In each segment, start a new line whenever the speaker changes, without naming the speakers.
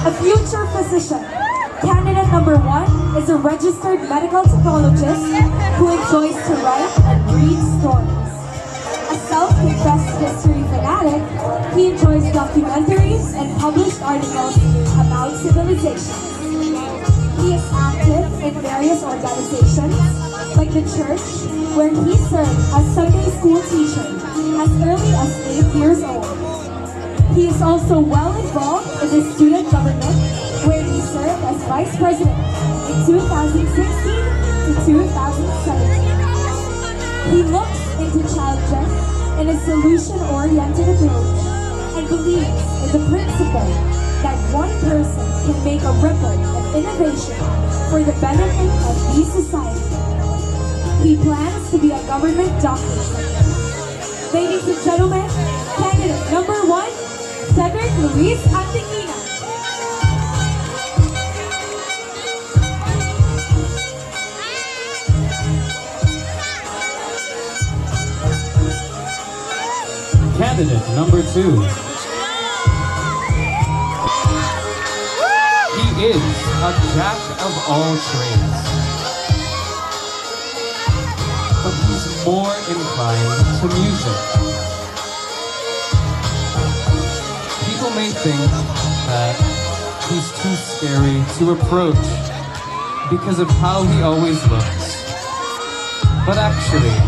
a future physician. Candidate number 1 is a registered medical technologist who enjoys to write and read stories. A self-confessed history fanatic, he enjoys documentaries and published articles about civilization. He is active in various organizations, like the church, where he served as Sunday school teacher as early as 8 years old. He is also well involved in the student government, where he served as vice president in 2016 to 2017. He looks into challenges in a solution-oriented approach and believes in the principle that one person can make a ripple of innovation for the benefit of the society. He plans to be a government doctor. Ladies and gentlemen, candidate number 1, Cedric Luis Antingina.
Candidate number 2. He is a jack of all trades, but he's more inclined to music. People may think that he's too scary to approach because of how he always looks, but actually,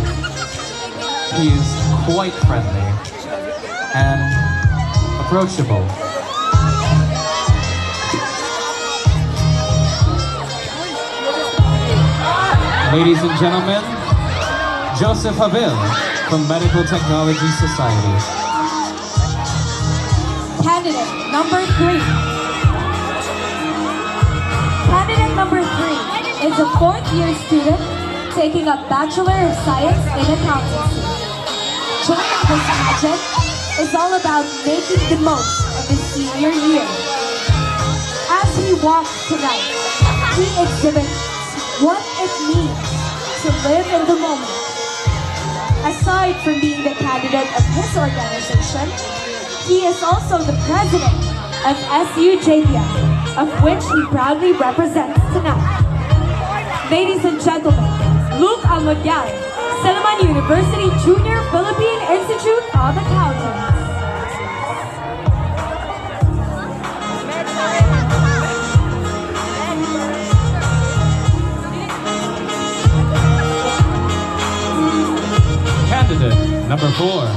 he is quite friendly and approachable. Ladies and gentlemen, Joseph Havil from Medical Technology Society.
Candidate number 3. Candidate number 3 is a 4th-year student taking a Bachelor of Science in Accountancy. Joining this pageant is all about making the most of his senior year. As he walks tonight, he exhibits what it means to live in the moment. Aside from being the candidate of his organization, he is also the president of SUJPia, of which he proudly represents tonight. Ladies and gentlemen, Luke Almagyal, Silliman University Junior Philippine Institute of Accountants.
Candidate number 4.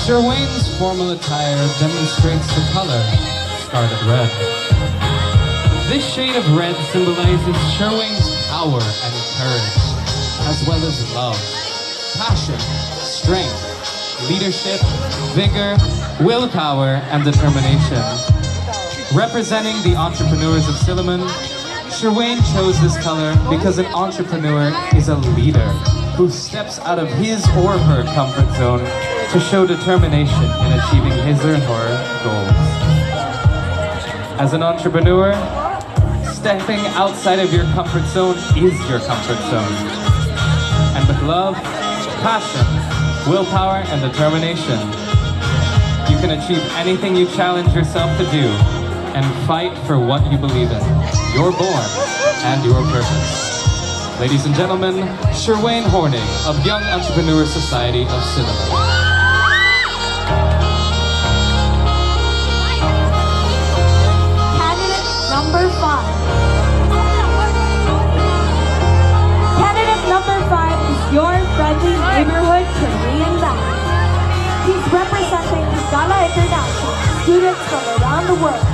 Sherwayne's formal attire demonstrates the color scarlet red. This shade of red symbolizes Sherwayne's power and courage, as well as love, passion, strength, leadership, vigor, willpower, and determination. Representing the entrepreneurs of Silliman, Sherwayne chose this color because an entrepreneur is a leader who steps out of his or her comfort zone to show determination in achieving his or her goals. As an entrepreneur, stepping outside of your comfort zone is your comfort zone. And with love, passion, willpower, and determination, you can achieve anything you challenge yourself to do and fight for what you believe in, your born, and your purpose. Ladies and gentlemen, Sherwayne Horning of Young Entrepreneur Society of Silliman.
Candidate number 5. Candidate number 5 is your friendly neighborhood Korean band. He's representing Hibala International, students from around the world,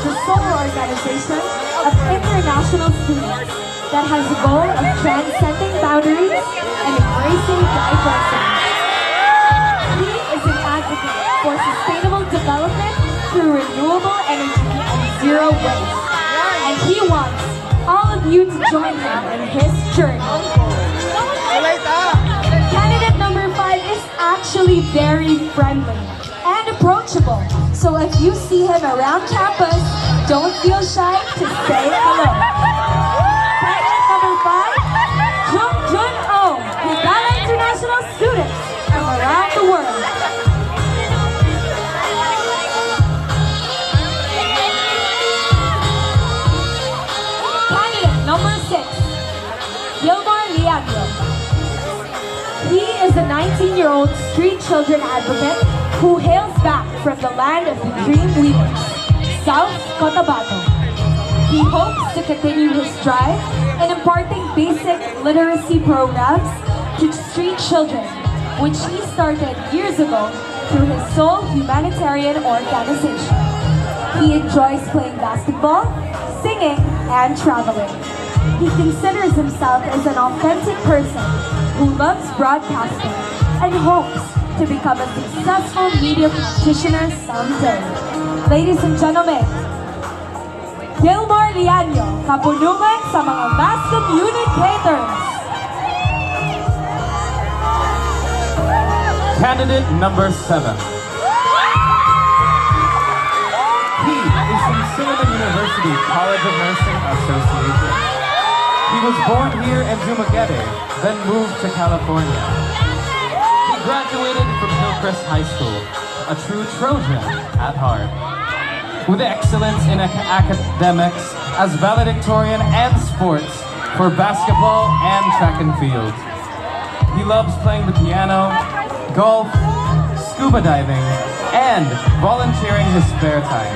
the sole organization of international students that has a goal of transcending boundaries and embracing diversity. He is an advocate for sustainable development through renewable energy and zero waste. And he wants all of you to join him in his journey. Candidate number 5 is actually very friendly and approachable. So if you see him around campus, don't feel shy to say hello. Candidate number 5, Jung Jun Oh, Hibala is a 19-year-old street children advocate who hails back from the land of the dream weavers, South Cotabato. He hopes to continue his drive in imparting basic literacy programs to street children, which he started years ago through his sole humanitarian organization. He enjoys playing basketball, singing, and traveling. He considers himself as an authentic person who loves broadcasting and hopes to become a successful media practitioner someday. Ladies and gentlemen, Gilmore Lianyo, kapunungan sa mga mass communicators.
Candidate number 7. He is from Cinnamon University College of Nursing Association. He was born here in Dumaguete, then moved to California. He graduated from Hillcrest High School, a true Trojan at heart. With excellence in academics as valedictorian and sports for basketball and track and field. He loves playing the piano, golf, scuba diving, and volunteering his spare time.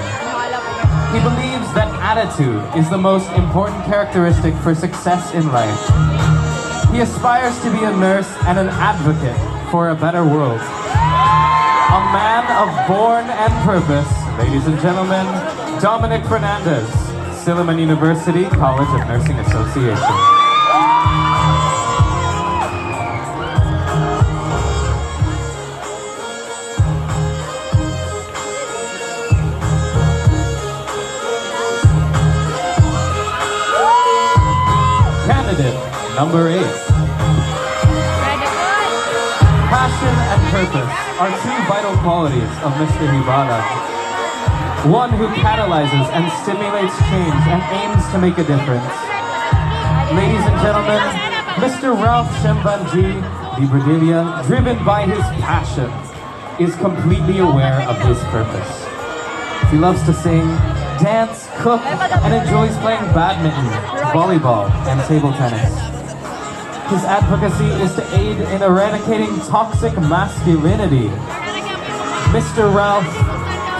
He believes that attitude is the most important characteristic for success in life. He aspires to be a nurse and an advocate for a better world. A man of born and purpose, ladies and gentlemen, Dominic Fernandez, Silliman University College of Nursing Association. Candidate number 8. Passion and purpose are two vital qualities of Mr. HIBALAG. One who catalyzes and stimulates change and aims to make a difference. Ladies and gentlemen, Mr. Ralph Shembanji Libradilla, driven by his passion, is completely aware of his purpose. He loves to sing, dance, cook, and enjoys playing badminton, volleyball, and table tennis. His advocacy is to aid in eradicating toxic masculinity. Mr. Ralph,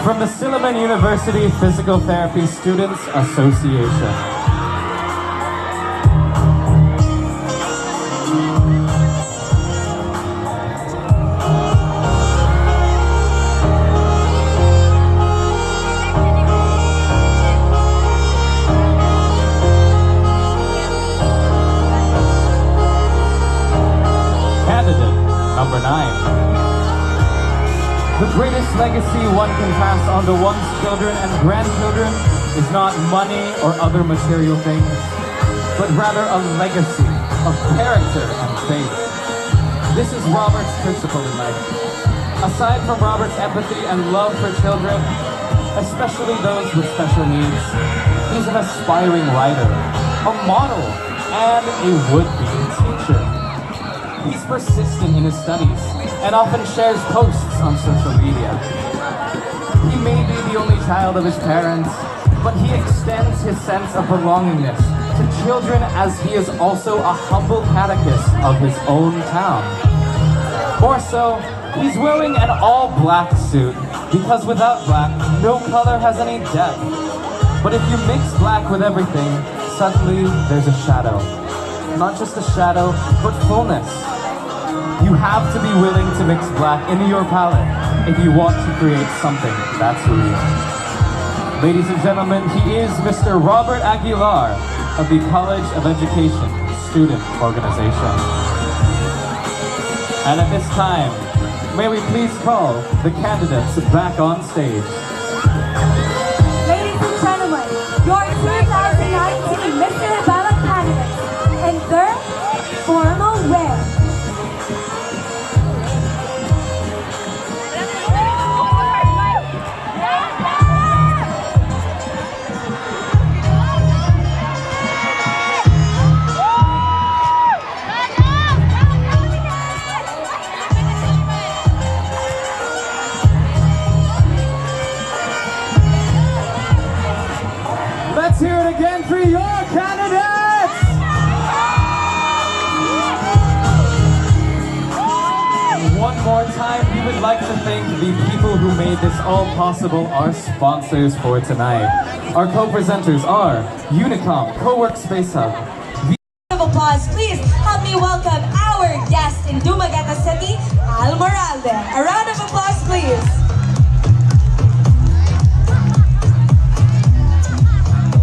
from the Silliman University Physical Therapy Students Association. Number 9. The greatest legacy one can pass on to one's children and grandchildren is not money or other material things, but rather a legacy of character and faith. This is Robert's principle in life. Aside from Robert's empathy and love for children, especially those with special needs, he's an aspiring writer, a model, and a would-be teacher. He's persistent in his studies and often shares posts on social media. He may be the only child of his parents, but he extends his sense of belongingness to children as he is also a humble catechist of his own town. More so, he's wearing an all-black suit because without black, no color has any depth. But if you mix black with everything, suddenly there's a shadow. Not just a shadow, but fullness. You have to be willing to mix black into your palette if you want to create something that's real. Ladies and gentlemen, he is Mr. Robert Aguilar of the College of Education Student Organization. And at this time, may we please call the candidates back on stage.
Ladies and gentlemen, your 2019 Mr. HIBALAG candidates and their formal wear.
more time, we would like to thank the people who made this all possible, our sponsors for tonight. Our co-presenters are Unicom, Co-work Space Hub.
Of applause, please help me welcome our guest in Dumaguete City, Al Moralde. A round of applause, please.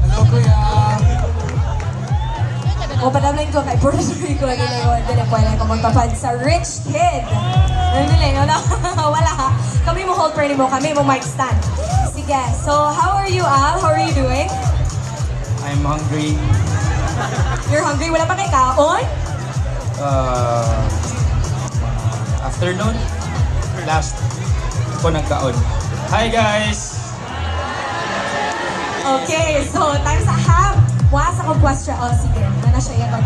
Hello, Kuya.
O padamlin ko kay Puerto Rico lagi na yun. Dili pwede ko magpapad sa rich kid. Dili, no? Wala. Kami mo hold prayer mo, kami mo mic stand. Sige, so how are you, Al? How are you doing?
I'm hungry.
You're hungry? Wala pa kay kaon?
Afternoon. Last ko nagkaon. Hi guys!
Okay, so time sa half. Was akong question. Oh, sige. Ano siya yung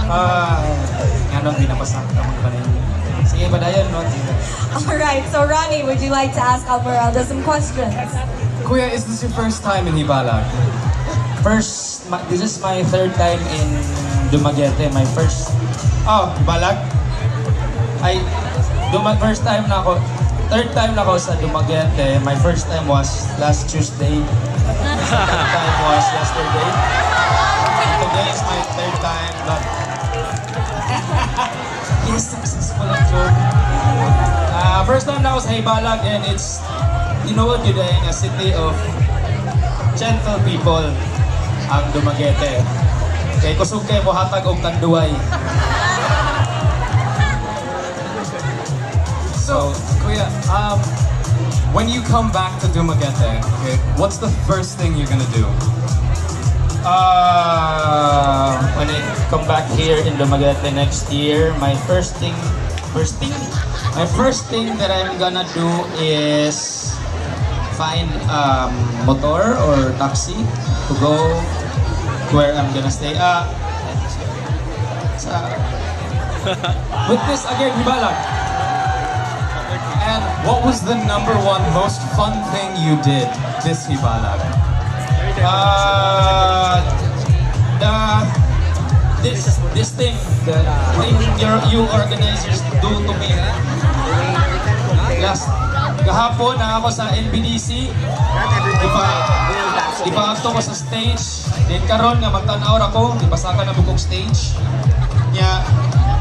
Nga di napasak naman pa rin. Sige, badayan no?
Alright, so Ronnie, would you like to ask Alvarado some questions?
Kuya, is this your first time in Hibalag?
This is my third time in Dumaguete. My first... Oh, Balag? First time na ako. Third time na ako sa Dumaguete. My first time was last Tuesday. Second time was yesterday. Today is my third time, but... Yes, successful ang joke. First time na ako sa Hibalag and it's... You know what, Judaing, a city of gentle people ang Dumaguete. Kay kusog kay mo hatag og tanduay.
So, Kuya, when you come back to Dumaguete, okay, what's the first thing you're gonna do?
When I come back here in Dumaguete next year, my first thing that I'm gonna do is find motor or taxi to go where I'm gonna stay. Witness again, Hibalag.
And what was the #1 most fun thing you did this Hibalag?
This thing, the thing you organizers do to me. Kahapon na ako sa NBDC. Di pa ako ko sa stage. Then karon nga magtanaw ako, di pa saka na bukog stage. Nya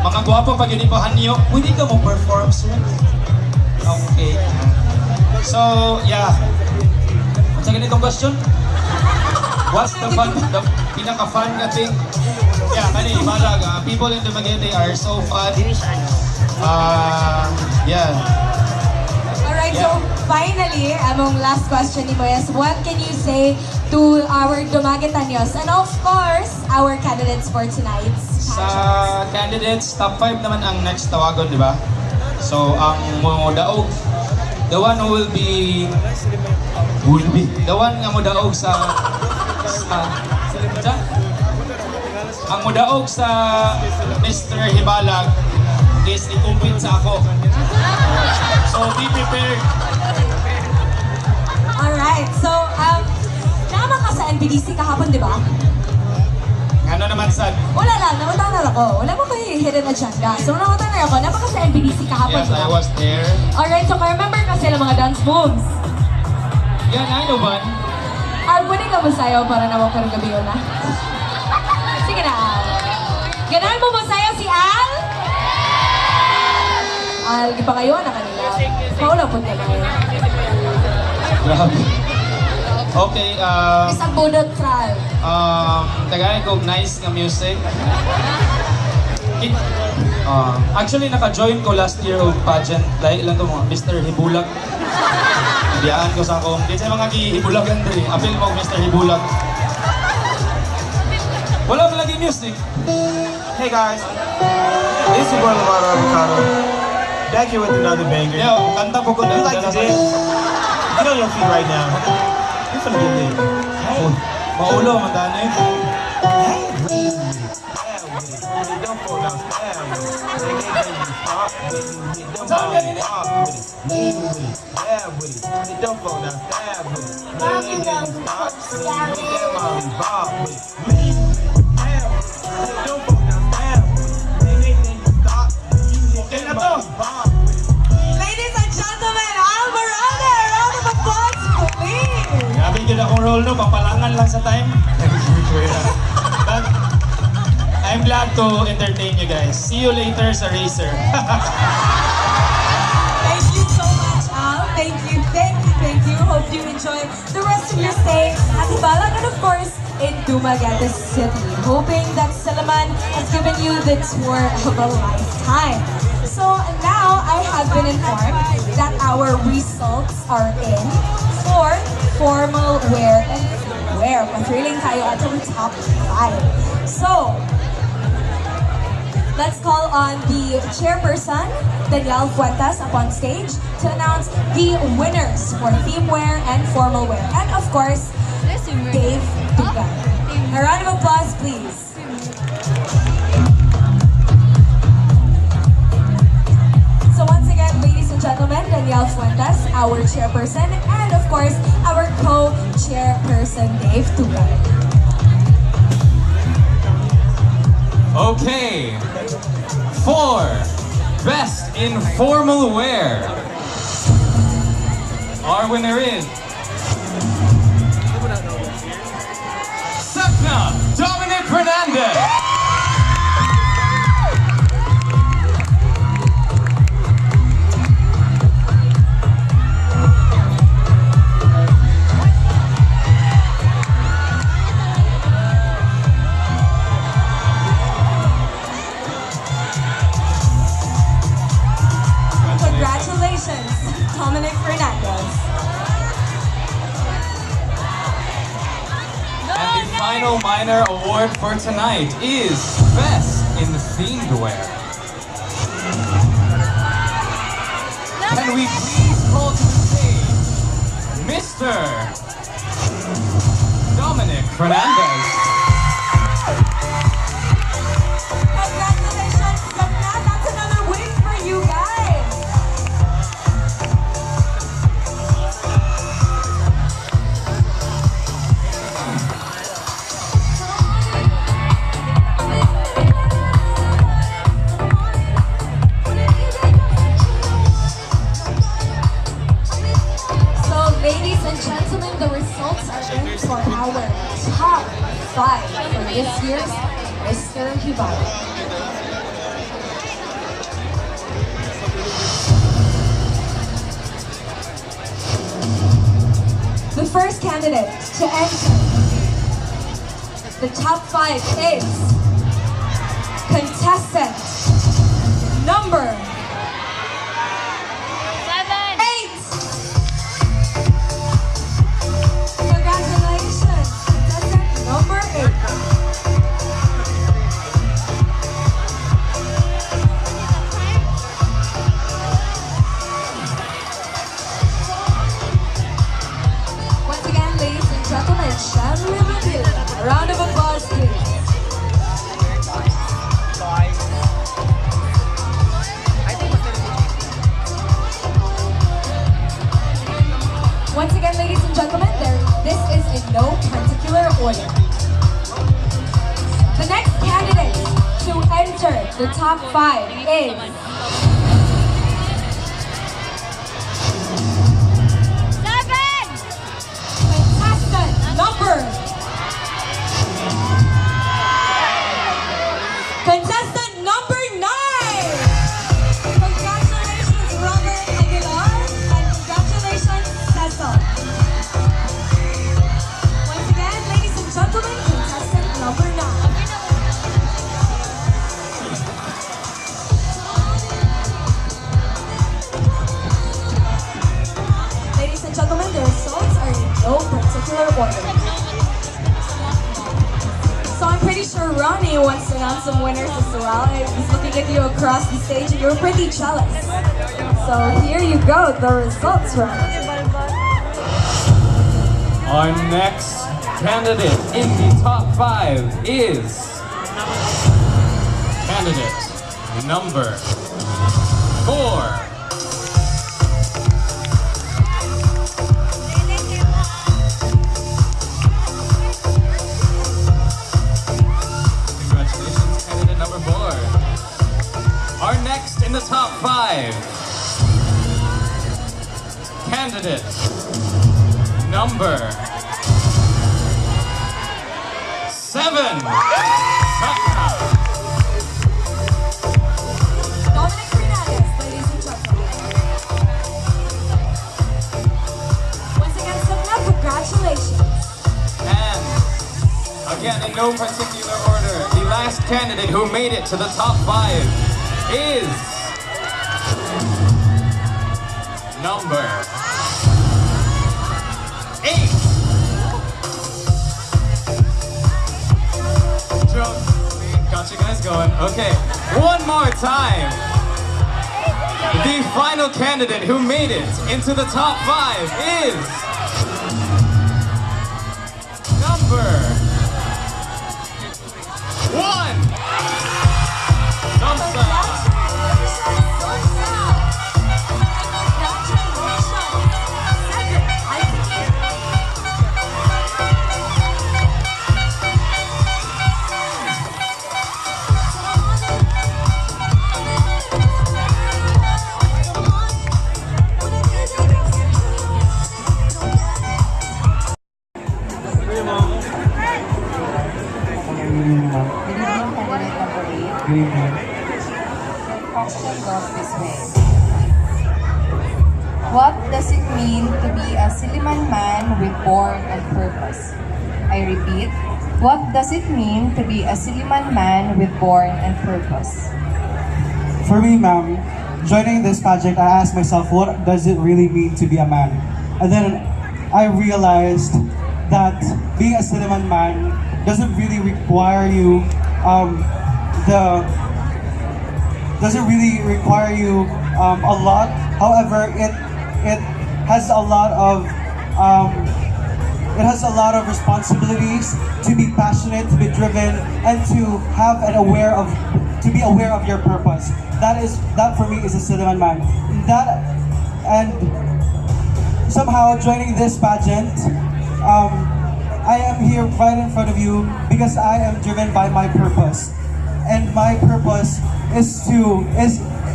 mga gwapo pag yun ipahanyo, pwede ka mo perform, sir? Okay. So, yeah. Sa ganitong question? What's the pinaka-fun na thing? Yeah, Hibalag. People in Dumaguete are so fun. Yeah.
Alright, so finally, among last question ni Moyes, what can you say to our Dumaguetanios and of course, our candidates for tonight's
Sa
pageant?
candidates, top 5 naman ang next tawagon, di ba? So, ang modaog, the one who will be the one nga modaog ang modaog sa Mr. Hibalag is ikumpit sa ako. So, be prepared.
Alright, so, nama ka sa NBDC kahapon, di ba?
Ano naman sad?
Wala lang, namatanan ako. Wala mo kayo hidden agenda. So, namatanan ako. Nama ka sa NBDC kahapon,
Yes,
di
I
ba?
was there.
Alright, so remember ka sila mga dance moves.
Yan, I know man.
Pwede ka masayaw para naman ka ng gabi yun, ha? Sige na, Al. Ganahan mo masayaw si Al? Al, di pa kayo na kanila. Paula po ka na yun.
Grabe. Okay,
Isang budot, Sal.
tagay ko nice nga music. Actually, naka-join ko last year of pageant. Like lang to mga Mr. Hibulag. Biyaan ko sa akong. Di sa mga hibulagan dali. Apil mo Mr. Hibulag. Wala mo lagi music.
Hey guys, it's your boy Lamar Avocado, back here with another banger.
Yo, kanta po ko
You like to dance? Get on your feet right now. You're finna get lit. Hey,
Maulo, madani.
hey, don't fall down, stab with it. Don't fall down, stab with it. Don't fall down, stab with it. Stop, get Molly Bob with it. Don't fall down, stab with it. Stop,
Okay na to.
Ladies
all know, papalangan lang sa time. But I'm glad to entertain you guys. See you later sa Racer.
Thank you so much, Al. Thank you, thank you, thank you. Hope you enjoy the rest of your stay at HIBALAG and of course in Dumaguete City. Hoping that Salaman has given you the tour of a lifetime. So now I have been informed that our results are in for formal wear and wear. Mathrilling tayo at our top 5. So, let's call on the chairperson, Danielle Fuentes, upon stage to announce the winners for theme wear and formal wear. And of course, Dave Dugan. A round of applause, please. So once again, ladies and gentlemen, Danielle Fuentes, our chairperson, and of course, our co-chairperson, Dave Dugan.
Okay, for Best Informal Wear, our winner is Dominic Fernandez.
Congratulations, Dominic Fernandez.
And the final minor award for tonight is Best in Themed Wear. Can we please call to the stage Mr. Dominic Fernandez?
Congratulations, Gabna. That's another win for you guys. Ladies and gentlemen, the results are in for our top 5 for this year's Mr. HIBALAG. The first candidate to enter the top 5 is contestant number 8. Congratulations, contestant number 8. Once again, ladies and gentlemen, shall we review? A round of applause, please. Once again, ladies and gentlemen, this is in no particular order. The next candidate to enter the top 5 is contestant number 9. Congratulations, Robert Aguilar, and congratulations, Cecil. Once again, ladies and gentlemen, contestant number 9. Ladies and gentlemen, the results are in no particular order. So I'm pretty sure Ronnie wants to announce some winners as well. He's looking at you across the stage and you're pretty jealous. So here you go, the results, Ronnie.
Our next candidate in the top 5 is candidate number 4. Congratulations, candidate number 4. Our next in the top 5, candidate number
7.
Dominic Fernandez, ladies and gentlemen. Once again, Sakna, congratulations.
And again, in no particular order, the last candidate who made it to the top 5 is number 8. Got you guys going. Okay, one more time. The final candidate who made it into the top 5 is number 1.
Question goes this way. What does it mean to be a Siliman man with born and purpose? I repeat, what does it mean to be a Siliman man with born and purpose?
For me, ma'am, joining this project, I asked myself, what does it really mean to be a man? And then I realized that being a Siliman man doesn't really require you a lot. However, it has a lot of responsibilities to be passionate, to be driven, and to be aware of your purpose. That for me is a Siliman man. And somehow joining this pageant, I am here right in front of you because I am driven by my purpose. And my purpose is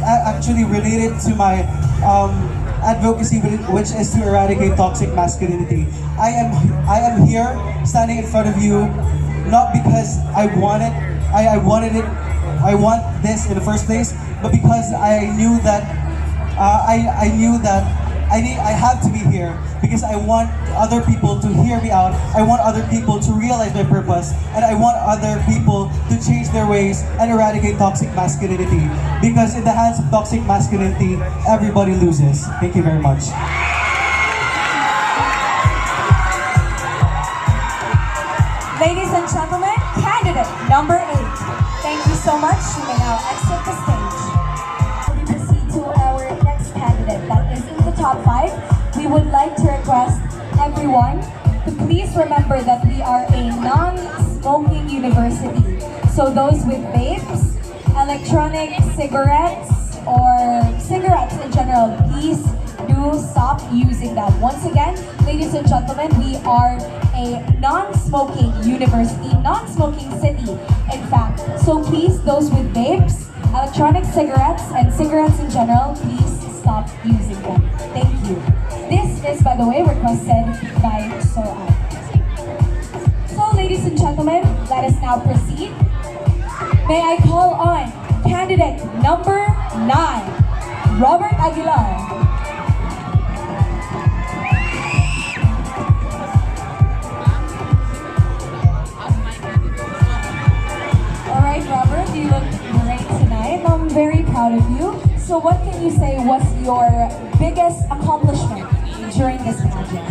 actually related to my advocacy, which is to eradicate toxic masculinity. I am here standing in front of you not because I want this in the first place, but because I knew that I have to be here because I want other people to hear me out. I want other people to realize my purpose, and I want other people to change their ways and eradicate toxic masculinity. Because in the hands of toxic masculinity, everybody loses. Thank you very much.
Ladies and gentlemen, candidate number 8. Thank you so much. You may now exit the stage. Before we proceed to our next candidate that is in the top 5, we would like to request everyone to please remember that we are a non-smoking university. So those with vapes, electronic cigarettes, or cigarettes in general, please do stop using that. Once again, ladies and gentlemen, we are a non-smoking university, non-smoking city, in fact. So please, those with vapes, electronic cigarettes, and cigarettes in general, please stop using them. Thank you. This is, by the way, requested by SOA. So, ladies and gentlemen, let us now proceed. May I call on candidate number 9, Robert Aguilar. Alright, Robert, you look great tonight. I'm very proud of you. So what can you say was your biggest accomplishment during this pageant?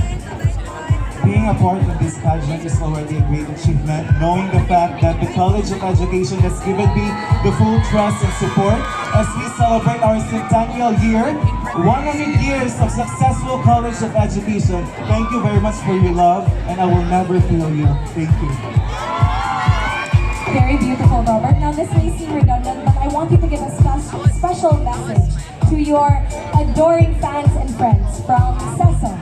Being a part of this pageant is already a great achievement, knowing the fact that the College of Education has given me the full trust and support as we celebrate our centennial year, 100 years of successful College of Education. Thank you very much for your love, and I will never fail you. Thank you.
Very beautiful, Robert. Now this may seem redundant, but I want you to give a special message to your adoring fans and friends from CESA.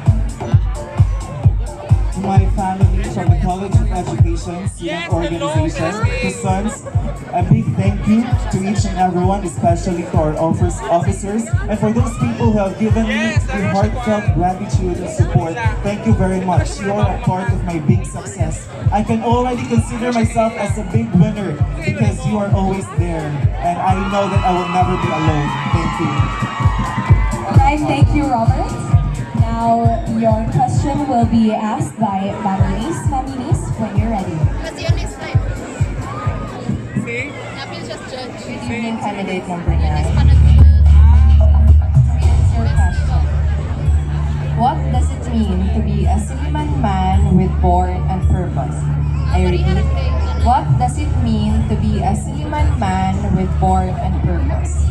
to my family from the College of Education Student Organization, to Sons, a big thank you to each and everyone, especially to our officers, and for those people who have given me the heartfelt gratitude and support. Thank you very much. You are a part of my big success. I can already consider myself as a big winner because you are always there, and I know that I will never be alone. Thank you.
Alright, thank you, Robert. Now, your question will be asked by Maminis. Maminis, when you're ready.
Kasi yun next time. Napil just judge.
Good evening, candidate number 9.
Next pa nag
Your question. What does it mean to be a Siliman man with born and purpose? I repeat, what does it mean to be a Siliman man with born and purpose?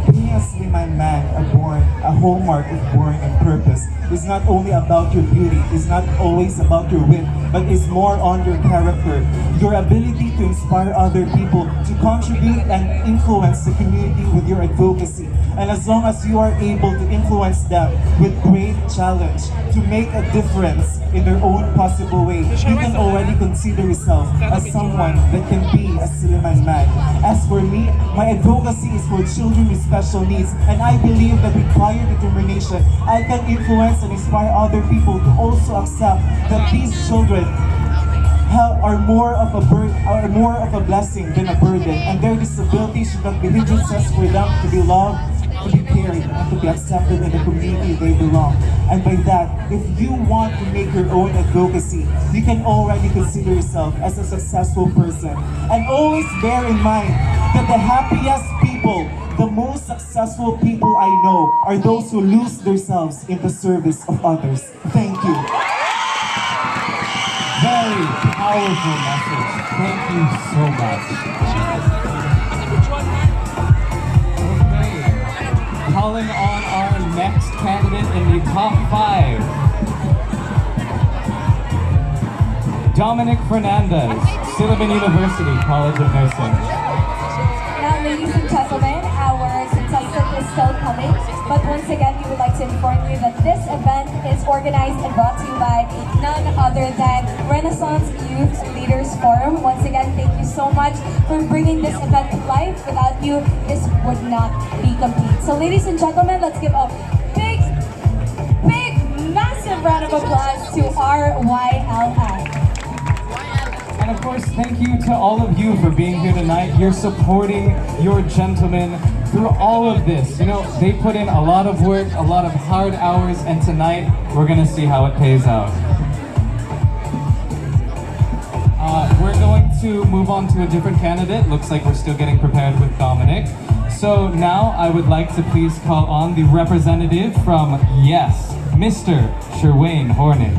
Being a Sliman man, a hallmark of born and purpose, is not only about your beauty, is not always about your wit, but is more on your character, your ability to inspire other people, to contribute and influence the community with your advocacy. And as long as you are able to influence them with great challenge, to make a difference in their own possible way, you can already consider yourself as someone that can be a Siliman man. As for me, my advocacy is for children with special needs, and I believe that with prior determination, I can influence and inspire other people to also accept that these children are more of a blessing than a burden, and their disability should not be hindrances for them to be loved, to be cared, and to be accepted in the community they belong. And by that, if you want to make your own advocacy, you can already consider yourself as a successful person. And always bear in mind that the happiest people, the most successful people I know, are those who lose themselves in the service of others. Thank you.
Very powerful message. Thank you so much. Okay. Calling on our next candidate in the top 5. Dominic Fernandez, Sullivan University College of Nursing.
Now, ladies and gentlemen, our contestant is still coming, but once again, we would like to inform you that this event is organized and brought to you by none other than Renaissance Youth Leaders Forum. Once again, thank you so much for bringing this event to life. Without you, this would not be complete. So, ladies and gentlemen, let's give a big, massive round of applause to RYLF.
And of course, thank you to all of you for being here tonight. You're supporting your gentlemen through all of this. You know, they put in a lot of work, a lot of hard hours, and tonight we're gonna see how it pays out. We're going to move on to a different candidate. Looks like we're still getting prepared with Dominic. So now I would like to please call on the representative from Yes, Mr. Sherwayne Hornick.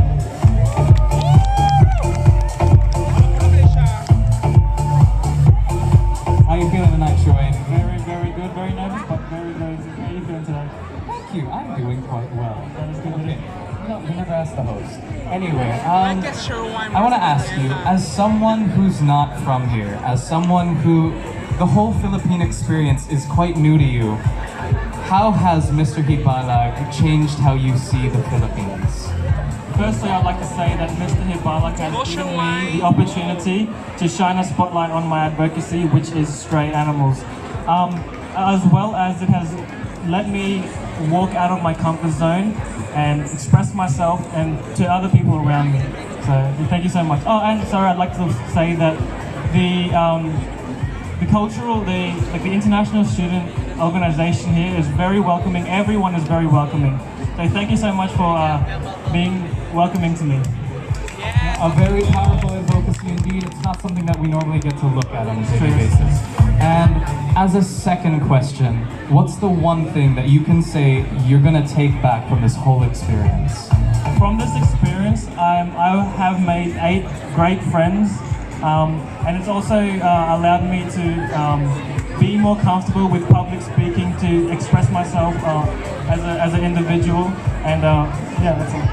How are you feeling tonight, Sherwayne?
Very, very good. Very nervous, but very, very good. How are you feeling today?
Thank you. I'm doing quite well.
That is good.
Okay. No, you never asked the host. Anyway, I want to ask you, as someone who's not from here, as someone who the whole Philippine experience is quite new to you, how has Mr. HIBALAG changed how you see the Philippines?
Firstly, I'd like to say that Mr. HIBALAG has given me the opportunity to shine a spotlight on my advocacy, which is stray animals. As well as it has let me walk out of my comfort zone and express myself and to other people around me. So thank you so much. Oh, and sorry, I'd like to say that the international student organization here is very welcoming. Everyone is very welcoming. So thank you so much for being welcoming to me.
A very powerful advocacy indeed. It's not something that we normally get to look at on a daily basis. And as a second question, what's the one thing that you can say you're gonna take back from this whole experience?
From this experience, I have made 8 great friends, and it's also allowed me to be more comfortable with public speaking, to express myself as an individual, and yeah, that's all.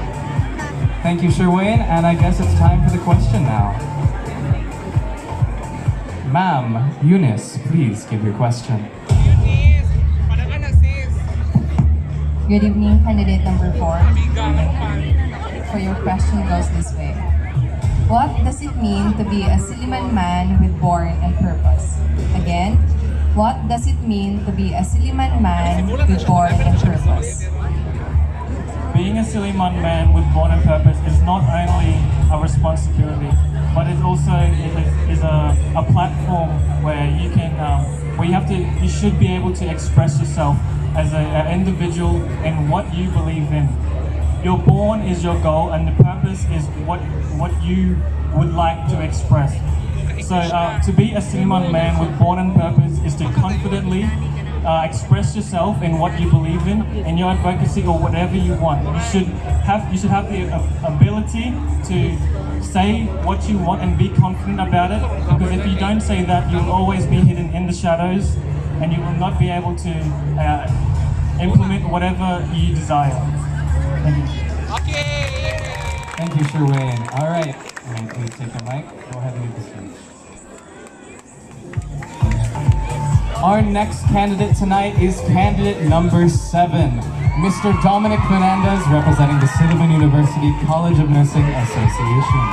Thank you, Sherwayne, and I guess it's time for the question now. Ma'am, Eunice, please give your question.
Good evening, candidate number 4. for your question goes this way. What does it mean to be a Siliman man with born and purpose? Again, what does it mean to be a Siliman man with born and purpose?
Being a Siliman man with born and purpose is not only a responsibility, but it also is a platform where you can, you should be able to express yourself as an individual in what you believe in. Your born is your goal, and the purpose is what you would like to express. So to be a Siliman man with born and purpose is to confidently express yourself in what you believe in your advocacy or whatever you want. You should have the ability to say what you want and be confident about it, because if you don't say that, you'll always be hidden in the shadows and you will not be able to implement whatever you desire. Thank you.
Thank you, Sherwayne. All right. Please take the mic. Go ahead and leave the stage. Our next candidate tonight is candidate number 7, Mr. Dominic Fernandez, representing the Sullivan University College of Nursing Association.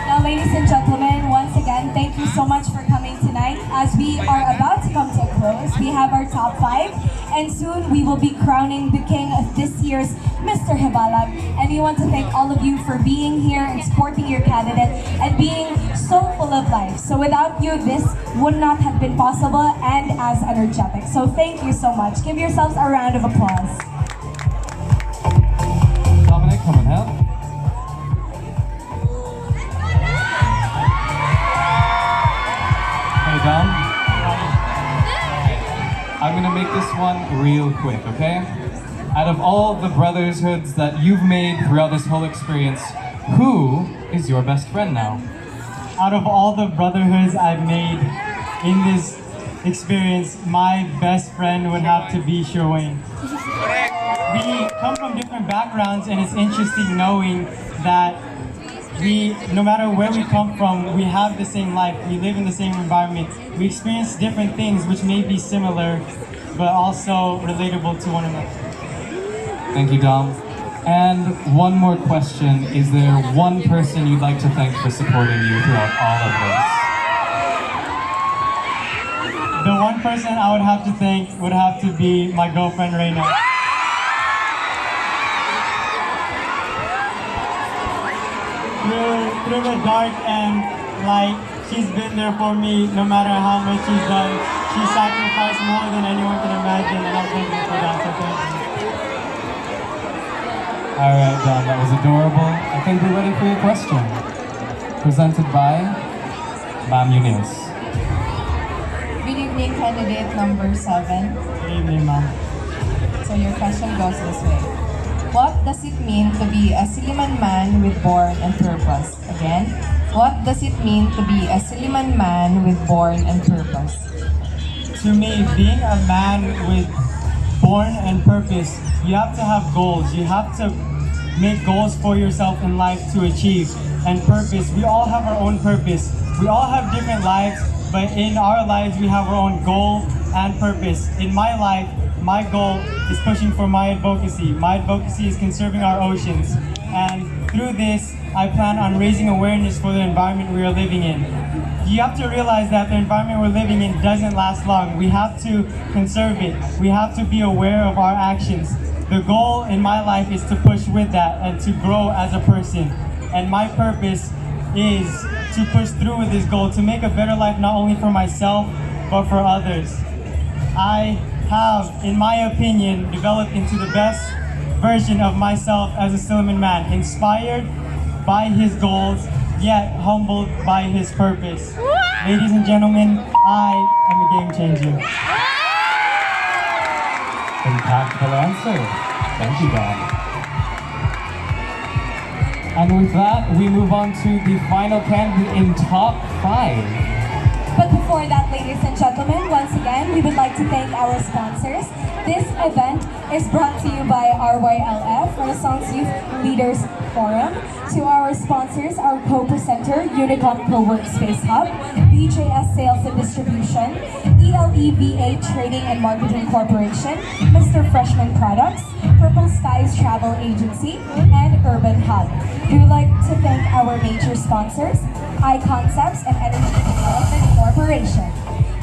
Now, ladies and gentlemen, once again, thank you so much for coming tonight. As we are about to come to a close, we have our top 5, and soon we will be crowning the king of this year's Mr. HIBALAG. And we want to thank all of you for being here and supporting your candidate and being so full of life. So without you, this would not have been possible and as energetic. So thank you so much. Give yourselves a round of applause.
Dominic, come and help. Hey, Dom. I'm gonna make this one real quick, okay? Out of all the brotherhoods that you've made throughout this whole experience, who is your best friend now?
Out of all the brotherhoods I've made in this experience, my best friend would have to be Sherwayne. We come from different backgrounds, and it's interesting knowing that no matter where we come from, we have the same life, we live in the same environment, we experience different things which may be similar, but also relatable to one another.
Thank you, Dom. And one more question. Is there one person you'd like to thank for supporting you throughout all of this?
The one person I would have to thank would have to be my girlfriend, Reina. Through the dark and light, she's been there for me no matter how much she's done. She sacrificed more than anyone can imagine, and I'm thankful for that, so thank you.
All right, Don, that was adorable. I think we're ready for your question. Presented by Ma'am Eunice.
Good evening, candidate number 7.
Good evening, ma'am.
So your question goes this way. What does it mean to be a Siliman man with born and purpose? Again, what does it mean to be a Siliman man with born and purpose?
To me, being a man with born and purpose, you have to have goals. You have to make goals for yourself in life to achieve. And purpose, we all have our own purpose. We all have different lives, but in our lives, we have our own goal and purpose. In my life, my goal is pushing for my advocacy. My advocacy is conserving our oceans. And through this, I plan on raising awareness for the environment we are living in. You have to realize that the environment we're living in doesn't last long. We have to conserve it. We have to be aware of our actions. The goal in my life is to push with that and to grow as a person. And my purpose is to push through with this goal, to make a better life not only for myself, but for others. I have, in my opinion, developed into the best version of myself as a Siliman man, inspired by his goals, yet humbled by his purpose. Ladies and gentlemen, I am a game changer.
Impactful answer. Thank you, Don. And with that, we move on to the final candidate in top 5.
But before that, ladies and gentlemen, once again, we would like to thank our sponsors. This event is brought to you by RYLF, Renaissance Youth Leaders Forum. To our sponsors, our co-presenter, Unicom Co-Workspace Hub, BJS Sales and Distribution, ELEVA Trading and Marketing Corporation, Mr. Freshman Products, Purple Skies Travel Agency, and Urban Hub. We would like to thank our major sponsors, iConcepts and Energy Development Corporation.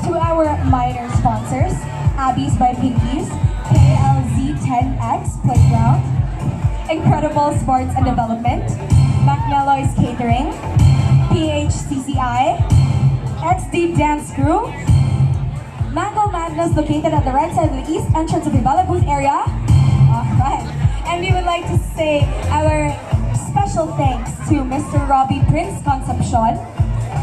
To our minor sponsors, Abby's by Pinkies, KLZ10X Playground, Incredible Sports and Development, McNelloy's Catering, PHCCI, XD Dance Crew, Mango Madness located at the right side of the east entrance of HIBALAG booth area. Alright. And we would like to say our special thanks to Mr. Robbie Prince Concepcion,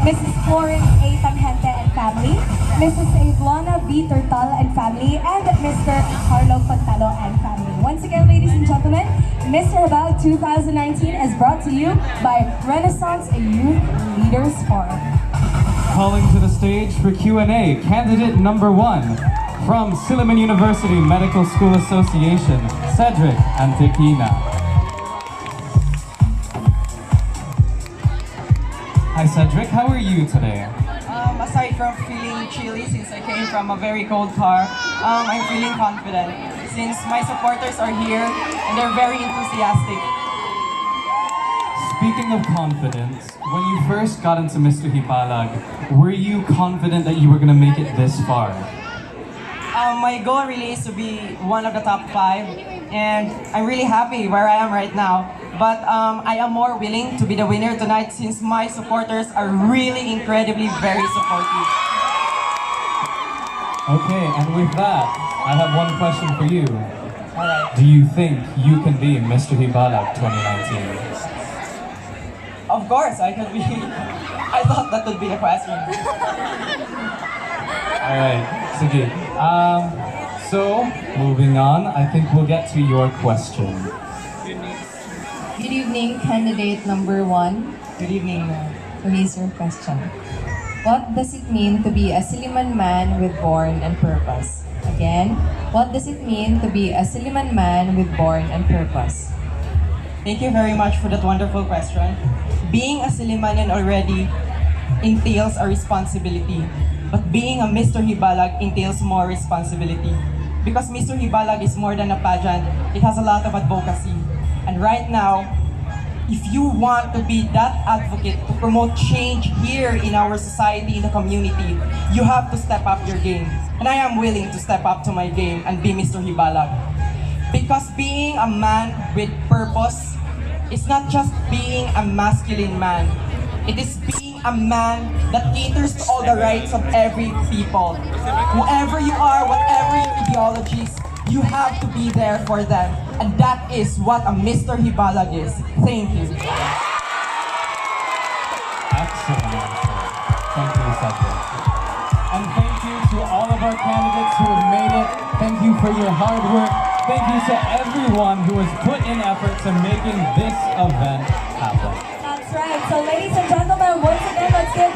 Mrs. Florence A. Tangente and family, Mrs. Evelona V. Turtal and family, and Mr. Carlo Fontalo and family. Once again, ladies and gentlemen, Mr. HIBALAG 2019 is brought to you by Renaissance Youth Leaders Forum.
Calling to the stage for Q&A, candidate number 1 from Silliman University Medical School Association, Cedric Antequina. Hi Cedric, how are you today?
Aside from feeling chilly since I came from a very cold car, I'm feeling confident since my supporters are here and they're very enthusiastic.
Speaking of confidence, when you first got into Mr. HIBALAG, were you confident that you were going to make it this far?
My goal really is to be one of the top 5, and I'm really happy where I am right now. But I am more willing to be the winner tonight since my supporters are really incredibly very supportive.
Okay, and with that, I have one question for you.
Alright.
Do you think you can be Mr. HIBALAG 2019?
Of course, I could be. I thought that would be the question.
Alright, sige. So, moving on, I think we'll get to your question.
Good evening, candidate number 1.
Good evening.
Raise your question. What does it mean to be a Silliman man with born and purpose? Again, what does it mean to be a Silliman man with born and purpose?
Thank you very much for that wonderful question. Being a Sillimanan already entails a responsibility, but being a Mr. HIBALAG entails more responsibility. Because Mr. HIBALAG is more than a pageant, it has a lot of advocacy. And right now, if you want to be that advocate to promote change here in our society, in the community, you have to step up your game. And I am willing to step up to my game and be Mr. HIBALAG. Because being a man with purpose is not just being a masculine man. It is being a man that caters to all the rights of every people. Whoever you are, whatever your ideologies, you have to be there for them. And that is what a Mr. HIBALAG is. Thank you.
Excellent answer. Thank you, Cedric. And thank you to all of our candidates who have made it. Thank you for your hard work. Thank you to everyone who has put in effort to making this event happen.
That's right. So ladies and gentlemen, once again, let's give